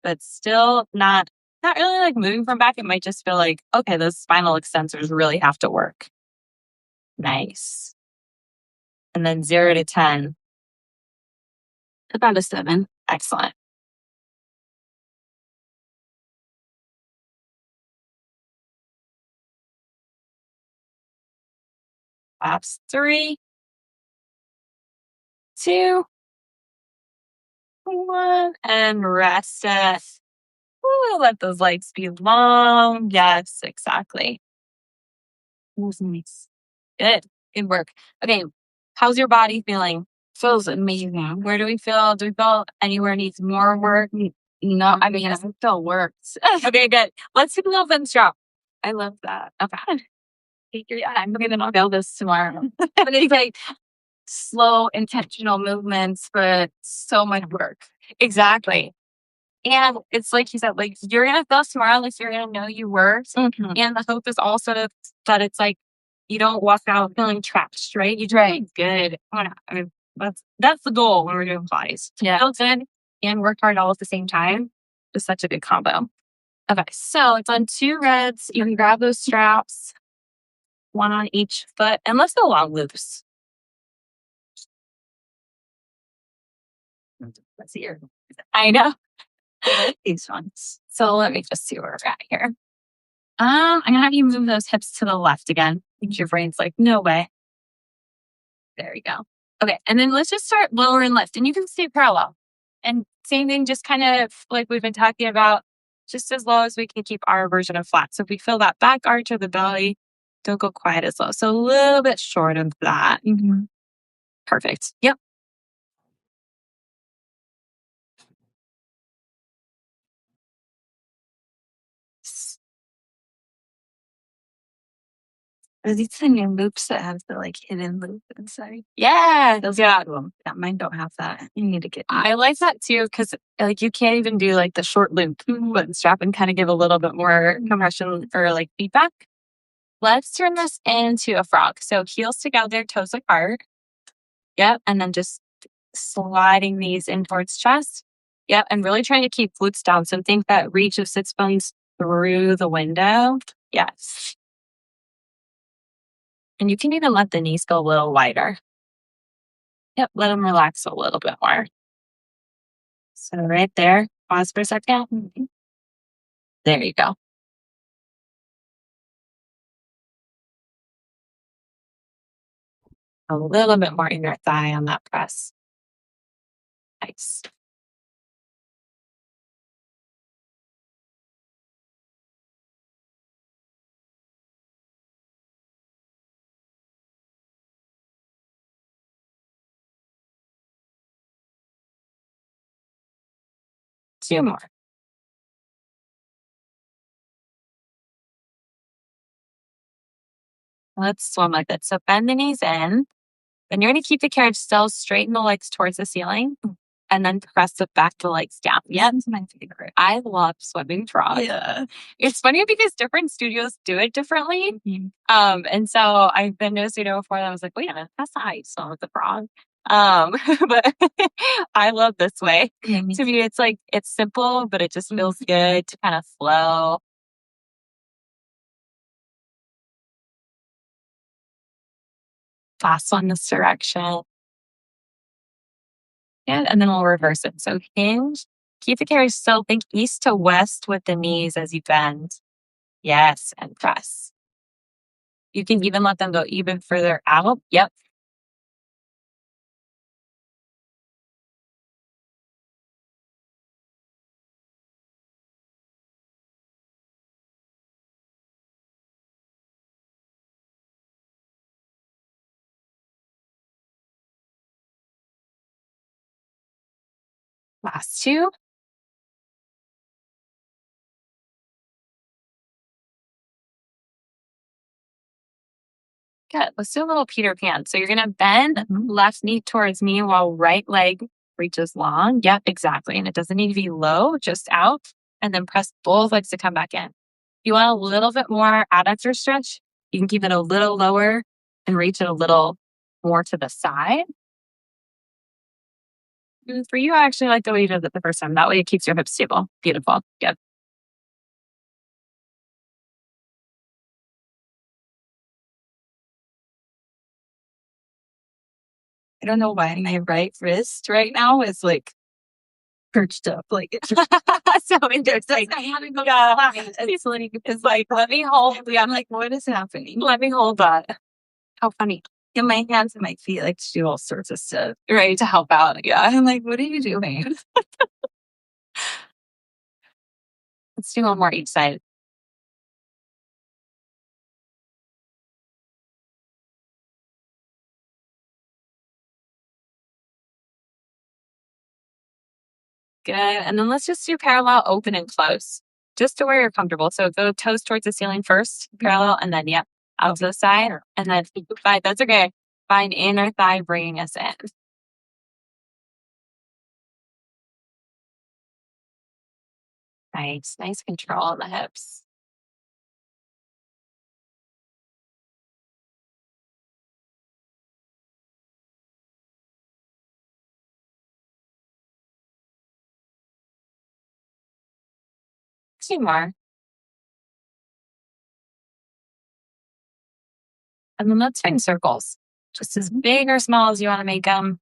but still not really like moving from back. It might just feel like, okay, those spinal extensors really have to work. Nice. And then 0 to 10. About a 7. Excellent. Claps. 3, 2, 1, and rest it. Ooh, let those legs be long. Yes, exactly. Nice. Good. Good work. Okay. How's your body feeling? Feels amazing. Where do we feel? Do we feel anywhere needs more work? No, I mean, it still works. Okay, good. Let's do a little bench drop. I love that. Okay. Yeah, I'm going to feel this tomorrow. But it's like slow, intentional movements, but so much work. Exactly. And it's like you said, like you're going to feel tomorrow, like you're going to know you worked. Mm-hmm. And the hope is also that it's like you don't walk out feeling trashed, right? You feel good. I mean, that's the goal when we're doing Pilates. Yeah. Feel good and work hard all at the same time. It's such a good combo. Okay, so it's on 2 reds. You can grab those straps, 1 on each foot, and let's go long loops. Let's see here. I know. I like these ones. So let me just see where we're at here. I'm gonna have you move those hips to the left again. Your brain's like, no way. There we go. Okay, and then let's just start lower and lift, and you can stay parallel. And same thing, just kind of like we've been talking about, just as low as we can keep our version of flat. So if we feel that back arch of the belly, don't go quite as low. So a little bit short of that. Mm-hmm. Perfect. Yep. Are these the new loops that have the like hidden loop inside? Yeah, those are cool. Yeah, mine don't have that. You need to get. I like that too because like you can't even do like the short loop button strap and kind of give a little bit more compression or like feedback. Let's turn this into a frog. So heels together, toes apart. Yep, and then just sliding these in towards chest. Yep, and really trying to keep glutes down. So think that reach of sits bones through the window. Yes. And you can even let the knees go a little wider. Yep, let them relax a little bit more. So right there, pause for a second. There you go. A little bit more inner thigh on that press. Nice. Two more. Let's swim like that. So bend the knees in. And you're going to keep the carriage still, straighten the legs towards the ceiling, and then press it back the legs down. Yeah, that's my favorite. I love swimming frog. Yeah. It's funny because different studios do it differently. Mm-hmm. And so I've been to a studio before that I was like, wait a minute, that's not how you swim with the frog. But I love this way. Mm-hmm. To me, it's like, it's simple, but it just feels good to kind of flow. Fast on this direction. And then we'll reverse it. So hinge, keep the carriage still. Think east to west with the knees as you bend. Yes, and press. You can even let them go even further out. Yep. Last two. Good. Let's do a little Peter Pan. So you're going to bend left knee towards me while right leg reaches long. Yep, exactly. And it doesn't need to be low, just out. And then press both legs to come back in. If you want a little bit more adductor stretch, you can keep it a little lower and reach it a little more to the side. And for you, I actually like the way you did it the first time. That way it keeps your hips stable. Beautiful. Good. I don't know why my right wrist right now is like perched up, like So interesting. Yeah, it's like, let me hold. I'm like, what is happening? Let me hold that. How funny. And my hands and my feet like to do all sorts of stuff. Ready to help out. Yeah, I'm like, what are you doing? Let's do one more each side. Good. And then let's just do parallel, open, and close, just to where you're comfortable. So go toes towards the ceiling first, parallel, and then, yep, out to the side. And then find, that's okay. Find inner thigh bringing us in. Nice. Nice control on the hips. Two more. And then let's find circles, just as big or small as you want to make them.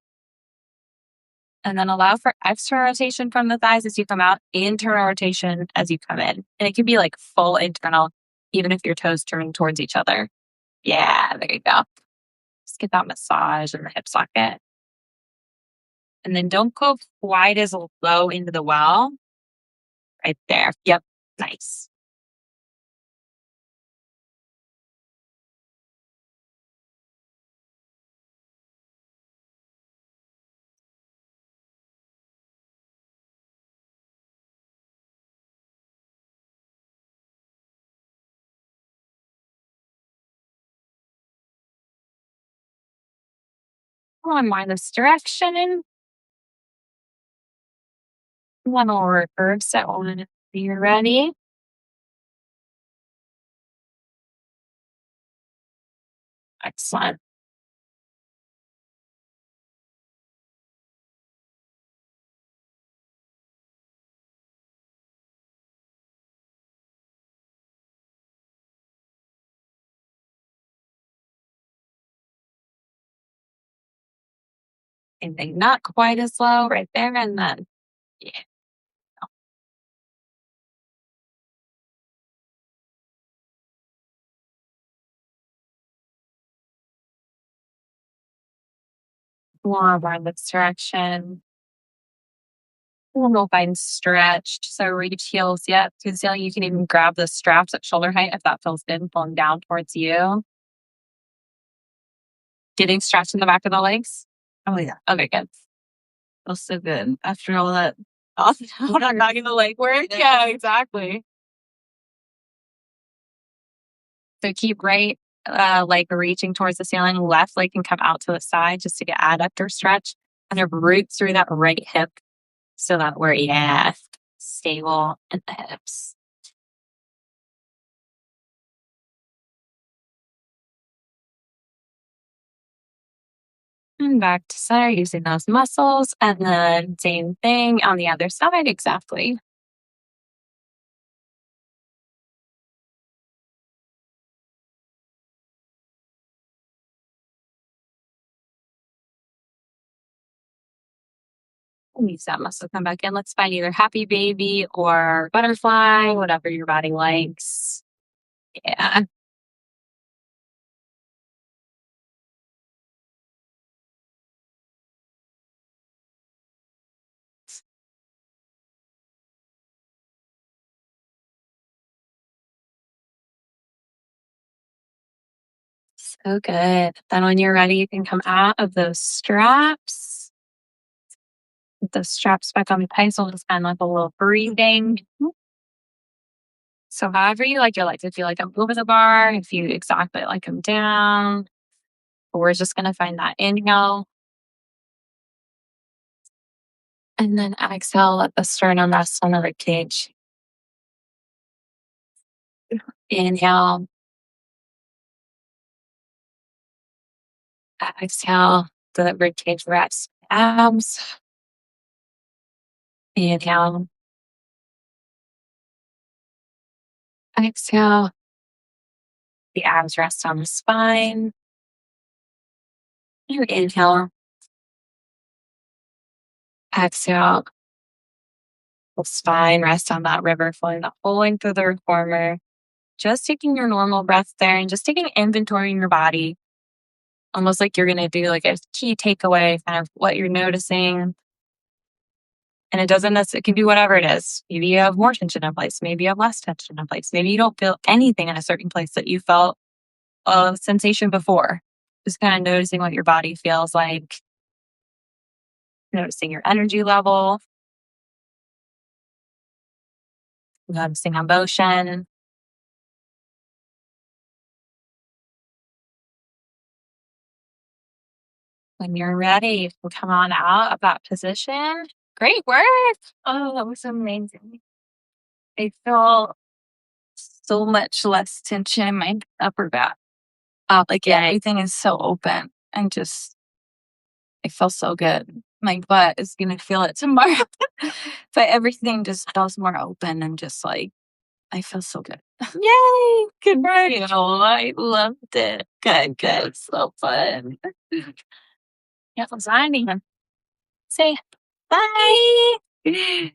And then allow for external rotation from the thighs as you come out, internal rotation as you come in. And it can be like full internal, even if your toes turn towards each other. Yeah, there you go. Just get that massage in the hip socket. And then don't go quite as low into the well. Right there. Yep. Nice. One more in this direction. One more reverse that one. You're ready. Excellent. And then not quite as low right there. And then, yeah. More in this direction. We'll go find stretched. So reach heels yet. To the ceiling, you can even grab the straps at shoulder height if that feels good, pulling down towards you. Getting stretched in the back of the legs. Oh yeah, Okay, good. feels so good after all that. I'm not in the leg work. Yeah, exactly. So keep right leg reaching towards the ceiling. Left leg can come out to the side just to get adductor stretch. Kind of root through that right hip so that we're, yeah, stable in the hips. And back to center using those muscles. And then same thing on the other side. Exactly. Use that muscle come back in. Let's find either happy baby or butterfly, whatever your body likes. Yeah. So good. Then when you're ready, you can come out of those straps. Put the straps back on the pencil, just kind of like a little breathing. So however you like your legs, if you like them over the bar, if you exactly like them down, we're just going to find that inhale. And then exhale, let the sternum rest on the ribcage. Inhale. Exhale, the ribcage rests. Abs. Inhale. Exhale. The abs rest on the spine. You inhale. Exhale. The spine rest on that river flowing the whole length of the reformer. Just taking your normal breath there and just taking inventory in your body. Almost like you're going to do like a key takeaway, kind of what you're noticing. And it can be whatever it is. Maybe you have more tension in place. Maybe you have less tension in place. Maybe you don't feel anything in a certain place that you felt a sensation before. Just kind of noticing what your body feels like. Noticing your energy level. Noticing emotion. When you're ready, you can come on out of that position. Great work. Oh, that was amazing. I feel so much less tension in my upper back. Like, yeah, everything is so open and just, I feel so good. My butt is going to feel it tomorrow. But everything just feels more open and just like, I feel so good. Yay! Good work. I loved it. Good. So fun. Yeah, signing. Say bye.